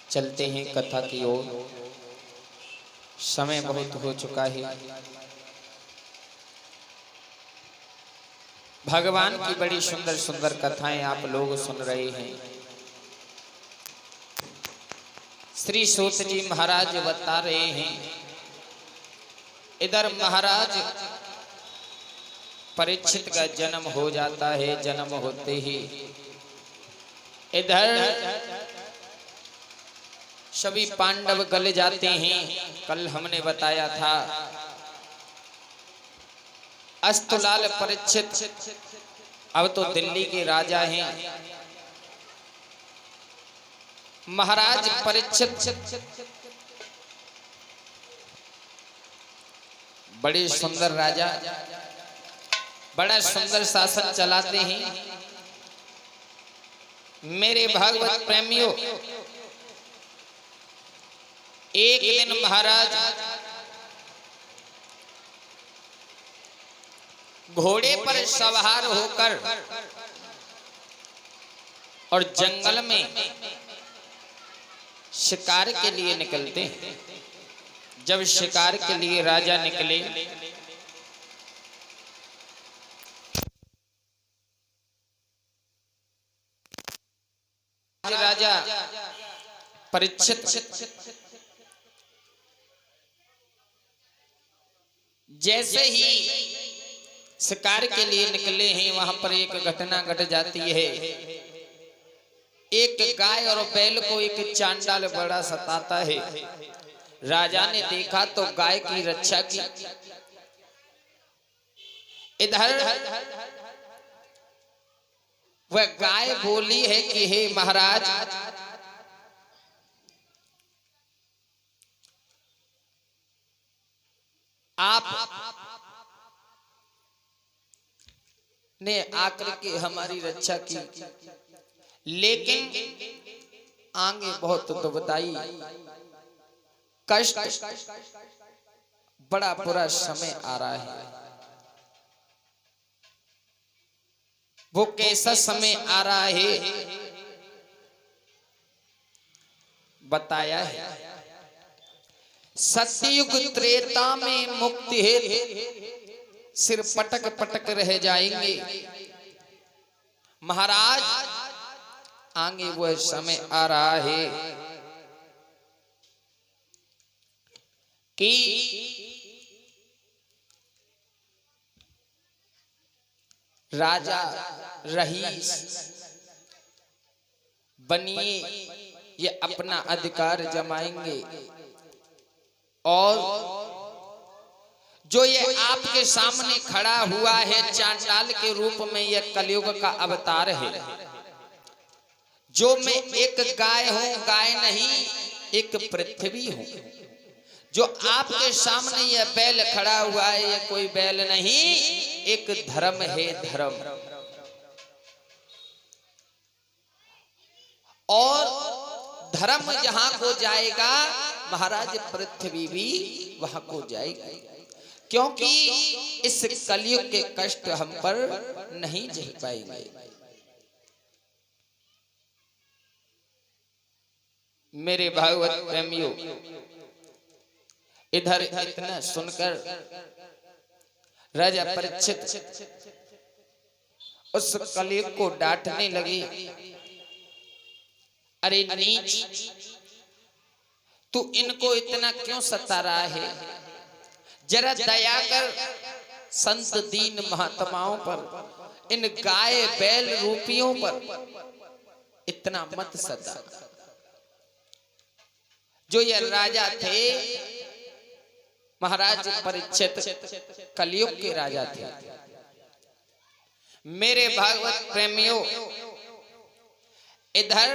चलते हैं कथा की ओर। समय बहुत हो चुका है। भगवान की बड़ी सुंदर सुंदर कथाएं आप लोग सुन रहे हैं। श्री सूत जी महाराज बता रहे हैं, इधर महाराज परीक्षित का जन्म हो जाता है। जन्म होते ही इधर सभी पांडव गले जाते हैं। कल हमने बताया था अस्तुलाल परीक्षित अब तो दिल्ली के राजा हैं। महाराज परीक्षित बड़े सुंदर राजा, बड़ा सुंदर शासन चलाते हैं। मेरे भागवत प्रेमियों, एक दिन महाराज घोड़े पर सवार होकर और जंगल में शिकार के लिए निकलते हैं। जब शिकार के लिए राजा निकले, राजा परीक्षित जैसे ही शिकार के लिए निकले हैं, वहां पर एक घटना घट जाती है। एक गाय और बैल को एक चांडाल बड़ा सताता है। राजा ने देखा तो गाय की रक्षा की। इधर वह गाय बोली है कि हे महाराज, आप ने आकर के हमारी रक्षा की, लेकिन आगे बहुत दुखदाई कष्ट, बड़ा बुरा समय आ रहा है। वो कैसा समय आ रहा है बताया है। सतयुग त्रेता में मुक्ति है, सिर पटक पटक रह जाएंगे। महाराज आगे वह समय आ रहा है कि राजा रईस बनिए, ये अपना अधिकार जमाएंगे और जो ये आपके सामने खड़ा हुआ है चांडाल के रूप में, यह कलयुग का अवतार है। जो मैं एक गाय हूं, गाय नहीं, एक पृथ्वी हूं। जो आपके सामने यह बैल खड़ा हुआ है, यह कोई बैल नहीं, एक धर्म है, धर्म। और धर्म जहां को जाएगा, महाराज पृथ्वी भी वहां को जाएगी, क्योंकि इस कलयुग के कष्ट हम पर नहीं झेल पाएंगे। मेरे भागवत प्रेमियों, इधर इतना सुनकर राजा परीक्षित उस कलयुग को डांटने लगे। अरे नीच, तू इनको इतना क्यों सता रहा है? जरा दया कर संत दीन महात्माओं पर, इन गाय बैल रूपियों पर इतना मत सता। जो ये राजा थे महाराज परीक्षित, कलयुग के राजा थे। मेरे भागवत प्रेमियों, इधर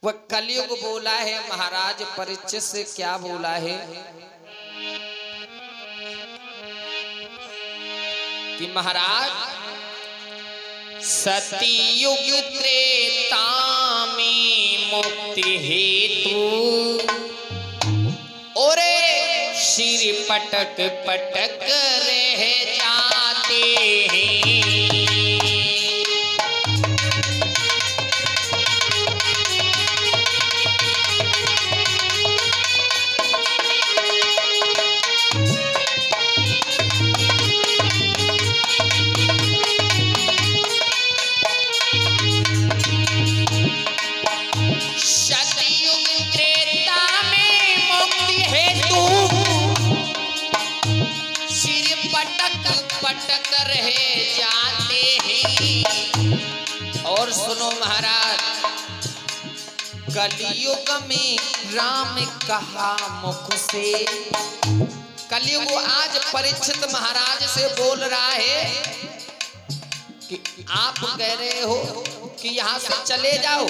वह कलयुग बोला है महाराज परीक्षित से। क्या बोला है कि महाराज सतयुग त्रेता में मुक्ति हेतु ओरे सिर पटक पटक रह जाते हैं। भटक रहे जाते हैं। और सुनो महाराज, कलयुग में राम कहा मुख से, कलयुग आज परीक्षित महाराज से बोल रहा है कि आप कह रहे हो कि यहां से चले जाओ,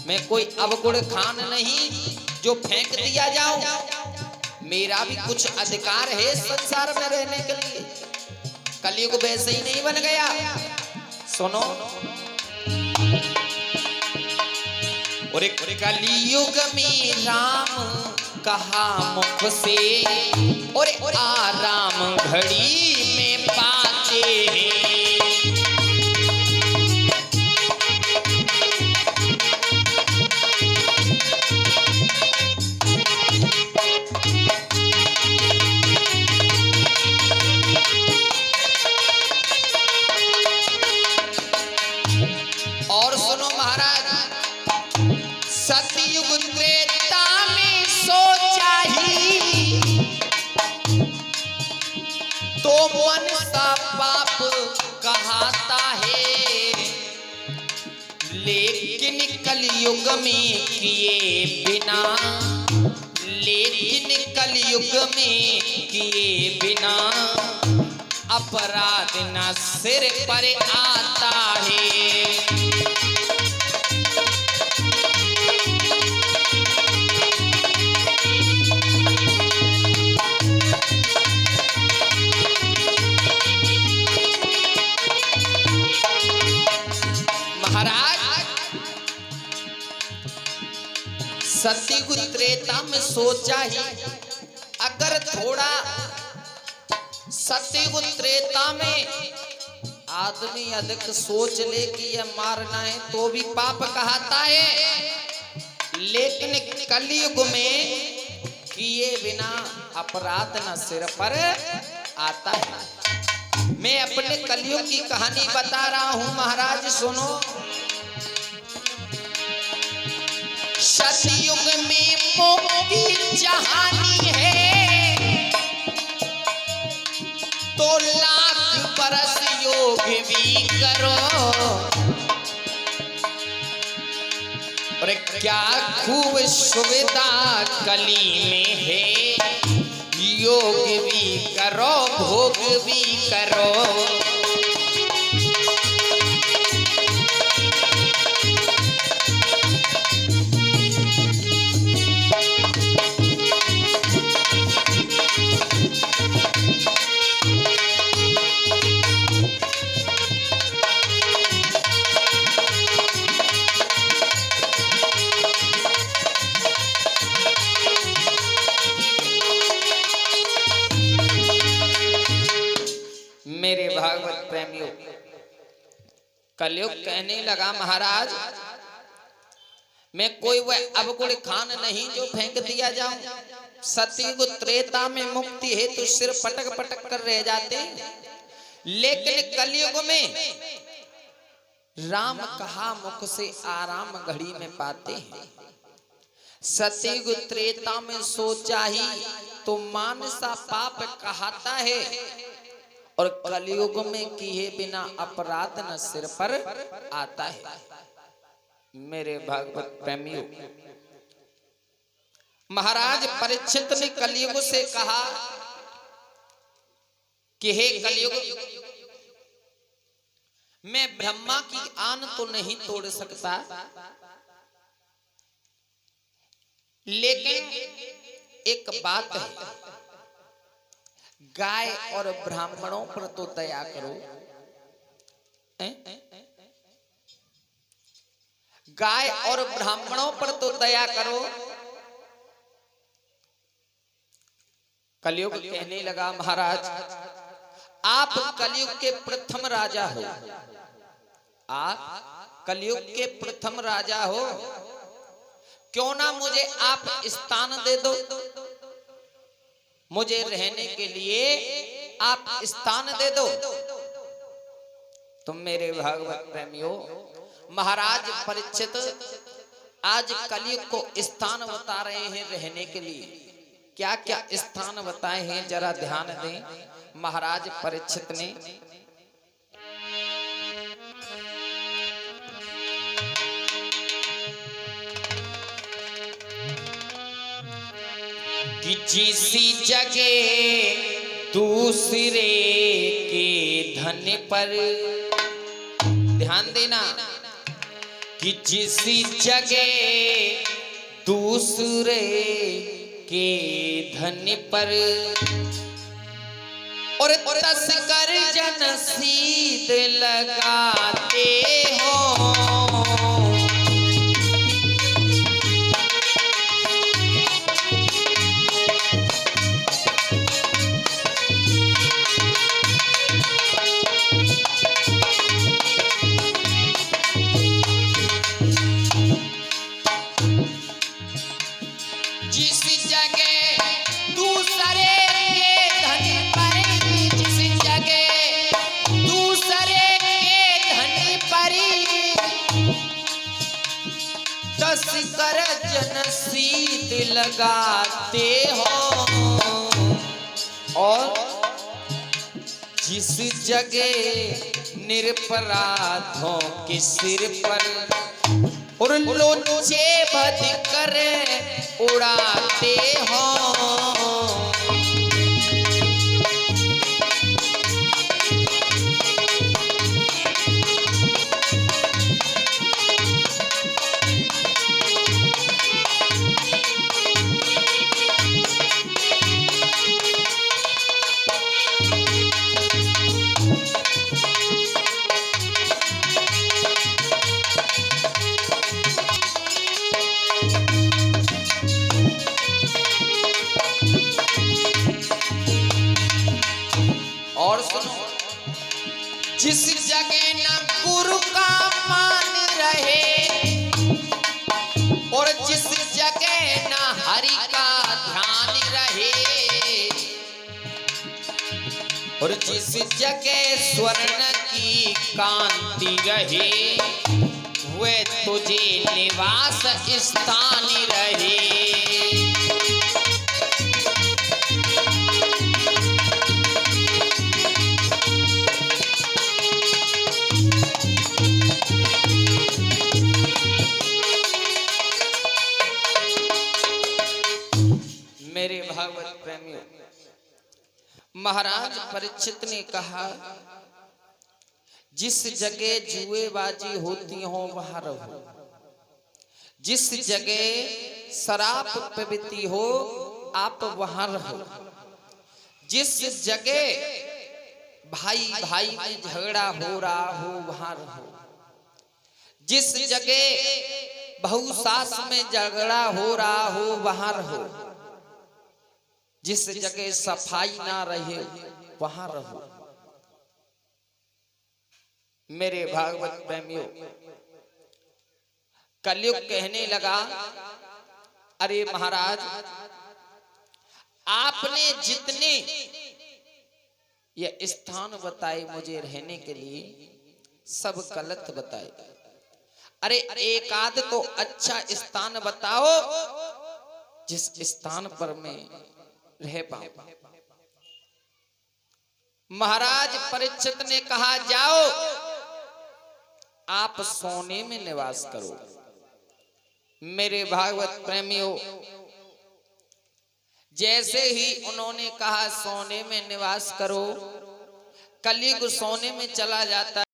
मैं कोई अवगुण खान नहीं जो फेंक दिया जाओ, मेरा भी कुछ अधिकार है संसार में रहने के लिए। कलयुग वैसे ही नहीं बन गया। सुनो, और कलयुग में राम कहा मुख से, और आराम घड़ी में पाते हैं। और सुनो महाराज, सतयुग त्रेता में सोचा ही तो मन सा पाप कहता है, लेकिन कलयुग में किए बिना, लेकिन कलयुग में किए बिना अपराध न सिर पर आता है। सतयुग त्रेता में सोचा ही, अगर थोड़ा सतयुग त्रेता में आदमी अधिक सोच ले कि यह मारना है तो भी पाप कहता है, लेकिन कलयुग में किए बिना अपराध न सिर पर आता है। मैं अपने कलयुग की कहानी बता रहा हूं महाराज, सुनो। सतयुग में मुक्ति जहानी है, तो लाख बरस योग भी करो, और क्या खूब सुविधा कली में है, योग भी करो भोग भी करो। मेरे भागवत प्रेमियों, कलयुग कहने लगा महाराज, मैं कोई वह अवगुण खान नहीं जो फेंक दिया जाऊं। सतयुग त्रेता में मुक्ति है तो सिर पटक पटक कर रह जाते, लेकिन कलयुग में राम कहा मुख से आराम घड़ी में पाते हैं। सतयुग त्रेता में सोचा ही तो मानसा पाप कहता है, और कलयुग में किए बिना अपराध न सिर पर आता है। मेरे भागवत प्रेमियों, महाराज परीक्षित ने कलयुग से कहा कि हे कलयुग, मैं ब्रह्मा की आन तो नहीं तोड़ सकता, लेकिन एक बात है, गाय और ब्राह्मणों पर तो दया करो। गाय और ब्राह्मणों पर तो दया करो। कलयुग कहने लगा महाराज, आप कलयुग के प्रथम राजा हो, आप कलयुग के प्रथम राजा हो, क्यों ना मुझे आप स्थान दे दो, मुझे रहने के लिए आप स्थान दे दो। तुम मेरे भागवत प्रेमियों, महाराज परीक्षित आज कलयुग को स्थान बता रहे हैं रहने के लिए। क्या क्या स्थान बताए हैं जरा ध्यान दें। महाराज परीक्षित ने कि जिसी जगह दूसरे के धन पर, ध्यान देना, कि जिसी जगह दूसरे के धन पर और तस्कर जन सीध लगाते हो, कर जन सीध लगाते हो, और जिस जगह निरपराधों के सिर पर और लोचे बध कर उड़ाते हो, और सुनो, जिस जगह न गुरु का मान रहे और जिस जगह न हरि का ध्यान रहे और जिस जगह स्वर्ण की कांति रहे वे तुझे निवास स्थान रहे। मेरे भागवत प्रेमियों, महाराज परीक्षित ने कहा जिस जगह जुएबाजी होती हो वहां रहो, जिस जगह शराब पीती हो आप वहां रहो, जिस जगह भाई भाई में झगड़ा हो रहा हो वहां रहो, जिस जगह बहू सास में झगड़ा हो रहा हो वहां रहो, जिस जगह सफाई ना रहे वहां रहो। मेरे भागवत प्रेमियों, कलयुग कहने लगा, अरे महाराज आपने जितने ये स्थान बताए मुझे रहने के लिए सब गलत बताए, अरे एक आध तो अच्छा स्थान बताओ जिस स्थान पर मैं रह पाऊं। महाराज परीक्षित ने कहा जाओ आप सोने में निवास करो। मेरे भागवत प्रेमियों, जैसे ही उन्होंने कहा सोने में निवास करो, कलयुग सोने में चला जाता